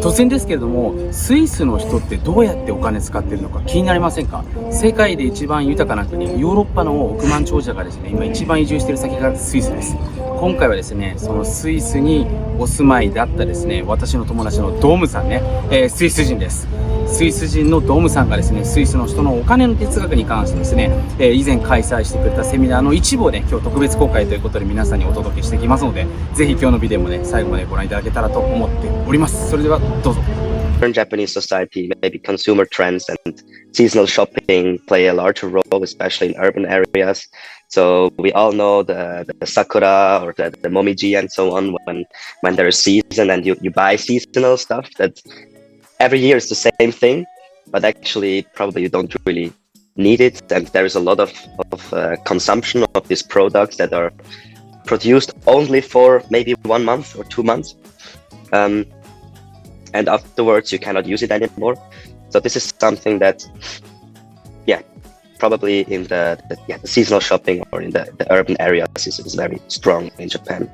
突然ですけれども、スイスの人ってどうやってお金使ってるのか気になりませんか？世界で一番豊かな国、ヨーロッパの億万長者がですね、今一番移住している先がスイスです。今回はですね、そのスイスにお住まいだったですね、私の友達のドームさんね、スイス人です。スイス人のドームさんがですね、スイスの人のお金の哲学に関してですね、以前開催してくれたセミナーの一部をね、今日特別公開ということで皆さんにお届けしていきますので、ぜひ今日のビデオもね、最後までご覧いただけたらと思っております。それではどうぞ。In Japanese society, maybe consumer trends and seasonal shopping play a larger role, especially in urban areas. So we all know the sakura or the momiji and so on when there is season and you buy seasonal stuff that every year is the same thing, but actually probably you don't really need it. And there is a lot of consumption of these products that are produced only for maybe 1 month or 2 months. And afterwards you cannot use it anymore. So this is something that, probably in the seasonal shopping or in the urban areas is very strong in Japan.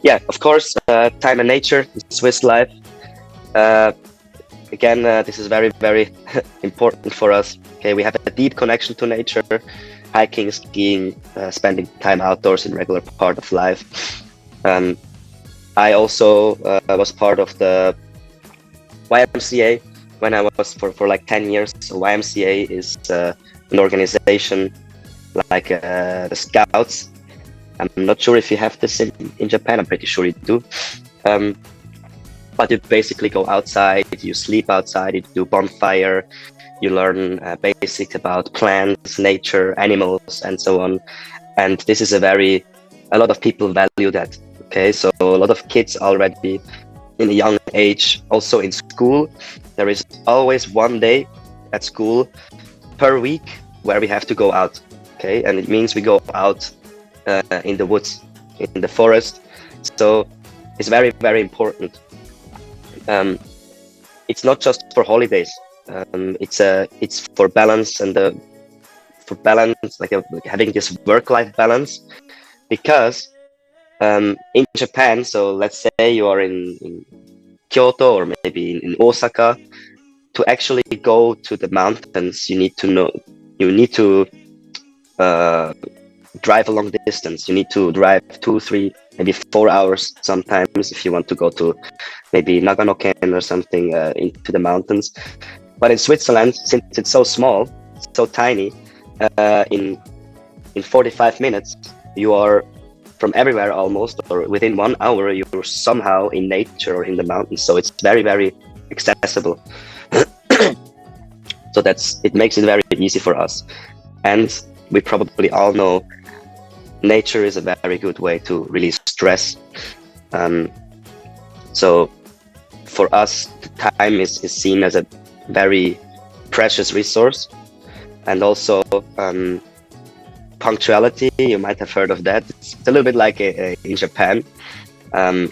Yeah, of course, time and nature, Swiss life. Again, this is very, very important for us. Okay, we have a deep connection to nature, hiking, skiing, spending time outdoors in regular part of life. I also was part of the YMCA when I was for like 10 years. So YMCA is an organization like the Scouts. I'm not sure if you have this in Japan. I'm pretty sure you do. But you basically go outside, you sleep outside, you do bonfire, you learn basics about plants, nature, animals, and so on. And this is a lot of people value that. Okay, so a lot of kids already in a young age, also in school, there is always one day at school per week where we have to go out. Okay, and it means we go out in the woods, in the forest. So it's very, very important. It's not just for holidays. It's for balance and for balance, like having this work-life balance, because in Japan, so let's say you are in Kyoto or maybe in Osaka, to actually go to the mountains, you need to drive a long distance. You need to drive 2, 3, maybe 4 hours sometimes if you want to go to maybe Nagano-ken or something into the mountains. But in Switzerland, since it's so small, so tiny, in 45 minutes, you are from everywhere almost, or within 1 hour, you're somehow in nature or in the mountains. So it's very, very accessible. So it makes it very easy for us. And we probably all know nature is a very good way to release stress. So for us, the time is seen as a very precious resource. And also, punctuality, you might have heard of that. It's a little bit like in Japan,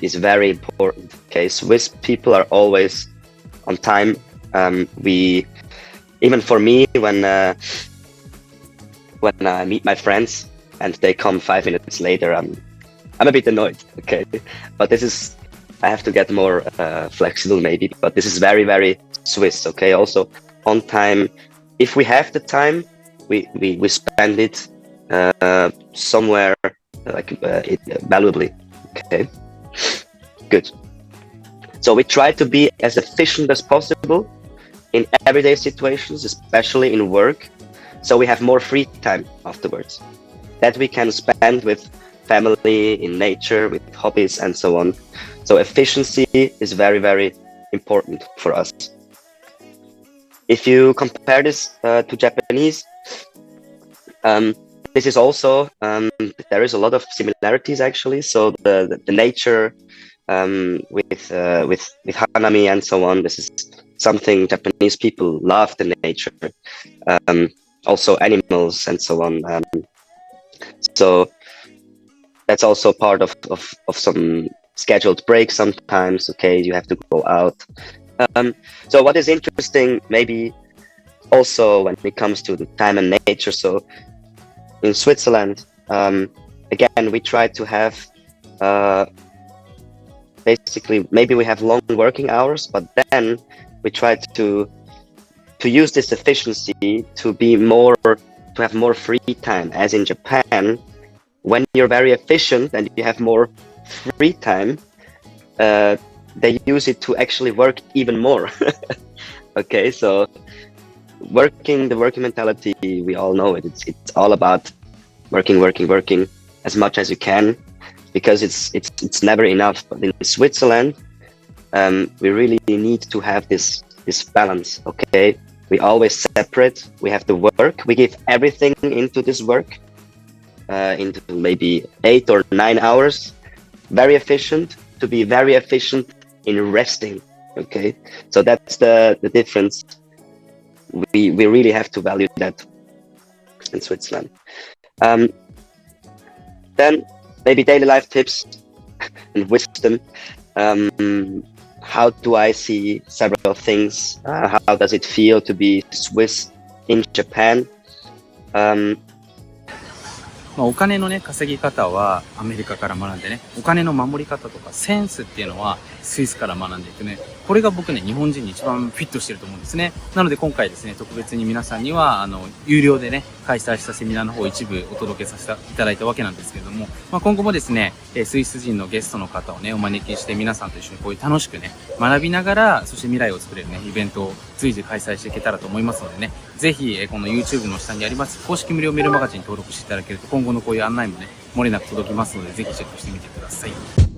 is very important. Okay, Swiss people are always on time. Even for me, when I meet my friends and they come 5 minutes later, I'm a bit annoyed. Okay, but I have to get more flexible maybe. But this is very, very Swiss. Okay, also on time. If we have the time, we spend it somewhere valuably. Okay, good. So we try to be as efficient as possible in everyday situations, especially in work, so we have more free time afterwards that we can spend with family, in nature, with hobbies, and so on. So efficiency is very, very important for us. If you compare this to Japanese, this is also, there is a lot of similarities actually. So the nature with hanami and so on, this is something Japanese people love, the nature. Also animals and so on. So that's also part of some scheduled breaks sometimes. Okay, you have to go out. So what is interesting maybe also when it comes to the time and nature, so in Switzerland, again, we try to have basically maybe we have long working hours, but then we try to use this efficiency to be more, to have more free time. As in Japan, when you're very efficient and you have more free time, they use it to actually work even more. Okay, so the working mentality, we all know it. It's all about working as much as you can, because it's never enough. But in Switzerland, we really need to have this balance. Okay, we always separate. We have the work. We give everything into this work, into maybe 8 or 9 hours. Very efficient, to be very efficient in resting. Okay, so that's the difference. We really have to value that in Switzerland. Then maybe daily life tips and wisdom. How do I see several things? How does it feel to be Swiss in Japan? お金のね、稼ぎ方はアメリカから学んでね、お金の守り方とかセンスっていうのはスイスから学んでいくね。これが僕ね、日本人に一番フィットしてると思うんですね。なので今回ですね、特別に皆さんには、有料でね、開催したセミナーの方を一部お届けさせていただいたわけなんですけれども、今後もですね、スイス人のゲストの方をね、お招きして皆さんと一緒にこういう楽しくね、学びながら、そして未来を作れるね、イベントを随時開催していけたらと思いますのでね、ぜひ、この YouTube の下にあります公式無料メールマガジンに登録していただけると、今後のこういう案内もね、漏れなく届きますので、ぜひチェックしてみてください。